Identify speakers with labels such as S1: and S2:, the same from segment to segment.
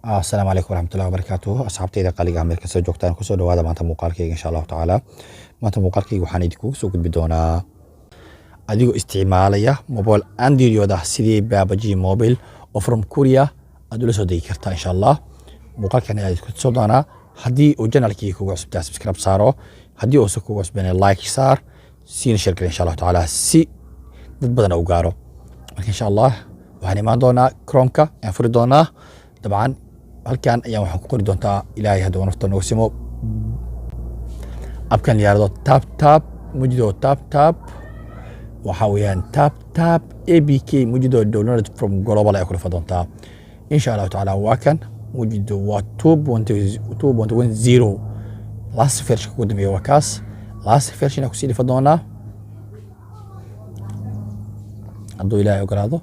S1: السلام عليكم ورحمة الله وبركاته أصحابتي إذا قال لي عمل كسر جوكتان كسر دوادا ما تمو قاركي إن شاء الله تعالى ما تمو قاركي وحاني ديكو سوق بدونا أديو استعمالية موبايل أندرويد سيدي بابجي موبيل وفرم كوريا أدو لسو دي كرتا إن شاء الله مقالك أنا أديكو تصدانا هدي وجنال كي كو عصب سبسكرايب صارو هدي أوسو كو عصب لايك صار سين شركة إن شاء الله تعالى سي دد بدنا وقارو إن شاء الله وحاني ما دونا كرومكا ينفر دونا طبعا halkan ayaan waxaan ku qori doontaa ilaahay hadduu nafta noogu simo abkan yaardo tap mujido tap waxa weeyaan tap abk mujido download from global ay ku rafaa doontaa insha Allah taala waa kan mujido waa 2.10 last version ku dambeeyo waa kaas last version ku sii dhifan doonaa hadduu ilaahay ogolaado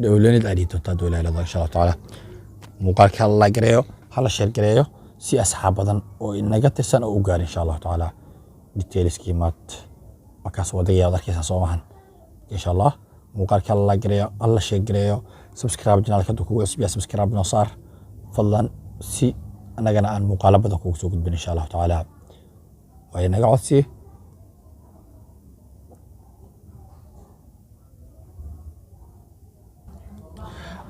S1: دولني الأدي تنتظر إلى الله إن شاء الله تعالى مقالك الله جريه هلا شير جريه سي أصحاب بدن وإنجت السنة وقال إن شاء الله تعالى ديتيل سكيمات مكاس ودية وذاك يسوعهن إن شاء الله مقالك الله جريه الله شير جريه سبسكرايب جنال كدوكو سبيا سبسكرايب نصار فضلا سي أنا جنا عن مقالبة دوكو سوق إن شاء الله تعالى وإنجت سي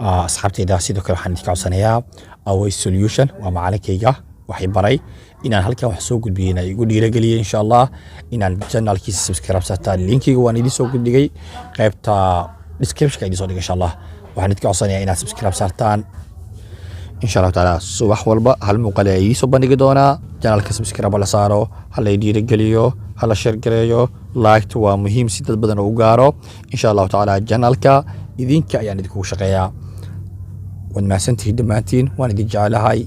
S1: أصحابتي sidoo kale waxaan idinka codsanayaa away solution waa macalinkayga waxay baray inaan halkan wax soo gudbiyo inay igu dhiirigeliyo insha Allah inaan channelkiisa subscribe saartaan linkiga waan idin soo gudbiyay qaybta description-ka idin soo dhigay insha Allah waxaan idinka codsanayaa inaad subscribe saartaan insha Allah taala subax walba hal muuqaal ay soo bandhigi doonaa channelka subscribe la saaro hal ay dhiirigeliyo hal share gareeyo like waa muhiim si dad badan u gaaro insha Allah taala channelka idinka ayaan idinku shaqeeyaa وما سنتي دمانتين وانا دي جعلهاي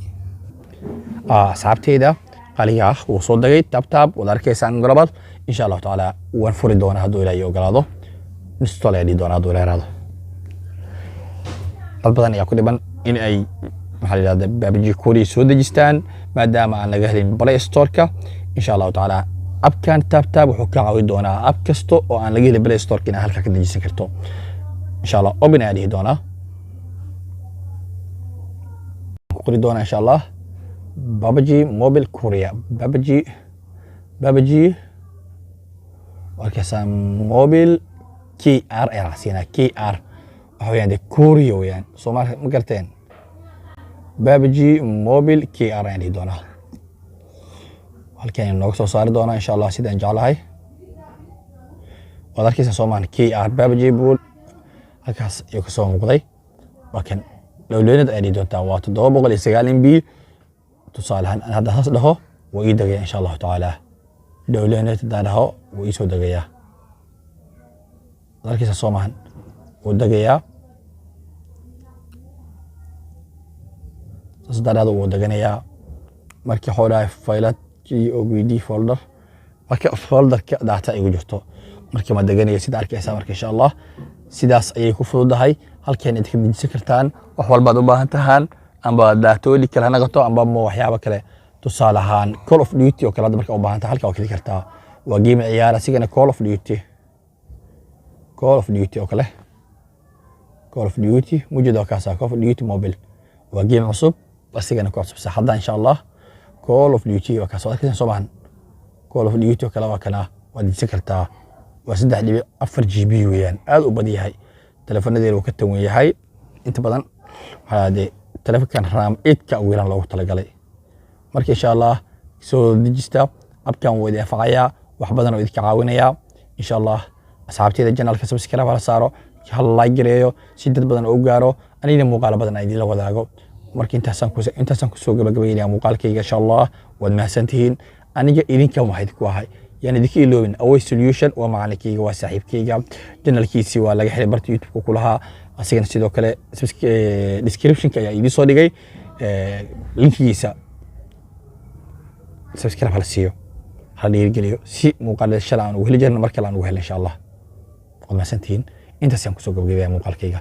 S1: أصحابتي قاليا وصدقي تاب وداركيس عن قربات إن شاء الله تعالى ونفرد دونا هدو إلى يوغرادو نستطلع دي دونا هدو إلى رادو طلبتني يقول لبن إن أي محل هذا بابجي كوري سود جستان ما دام أنا جاهلين بلاي ستوركا إن شاء الله تعالى أب كان تاب وحكا عوي دونا أب كستو وأنا لقي بلاي ستور كنا هلكا كده جيسن كرتو إن شاء الله أبني عليه دونا قولي دونا إن شاء الله بابجي موبيل كوريا بابجي وكسام موبيل كي ار راسينا كي ار هو يعني كوريا يعني سوما مقرتين بابجي موبيل كي ار يعني دونا halkan inoo soo saari doona insha Allah sidaan jeclahay wadarkiisa Soomaan kii ah baabaji buul halkaas iyo ka soo muuqday wakan dawladda ay doontaa waa 790 MB tusaalahan aan hadda haas dhaho way ii dagay insha Allah taala dawladda daadaho way soo dagaya wadarkiisa Soomaan oo dagaya sadaraad oo daganaya markii xoolaha faylad OBD folder marka folderka data ay jirto markii ma daganaya sida arkaysa marka insha Allah sidaas ayay ku fududahay halkeen idinka dejisan kartaan wax walba aad u baahan tahaan amba daatooli kala naqato amba waxyaabo kale tusaale ahaan Call of Duty oo kala marka u baahan tahay halka oo kali kartaa waa game ciyaar asigana Call of Duty oo kale Call of Duty mujado kaasa Call of Duty mobile waa game cusub asigana ku cusub saxada insha Allah Call of Duty oo kaasoo arkaysan Soomaan Call of Duty oo kala waa kana waa dejisan kartaa waa 3.4 GB weeyaan aad u badiyahay telefonadeedu ka tan yahay inta badan hada telefonkan RAM 8 ka wiilan loogu talagalay marka insha Allah soo dejista abkan way anfacaya wax badan oo idinka caawinaya insha Allah asxaabtayda channelka subscribe la saaro hal like gareeyo si dad badan oo gaaro anina muuqaal badan ay la wadaago marka intaasaan ku soo gabagabeynaa muuqaalkayga insha Allah wad mahadsantihiin aniga idinka waxayd ku ahay يعني ذيك إلوين أول solution ومعانيكي وصاحب كيجا جنرال كيسي ولا جحد برت يوتيوب كلها أسيغن سيدو كله description كيا يدي صودي جاي لينك يسا سبسكرايب على سيو هذا يرجليو سي مقالة الشلان وهل جرنا مركلان وهل إن شاء الله وما سنتين أنت سيام كسوق بجيبه مقال كيجا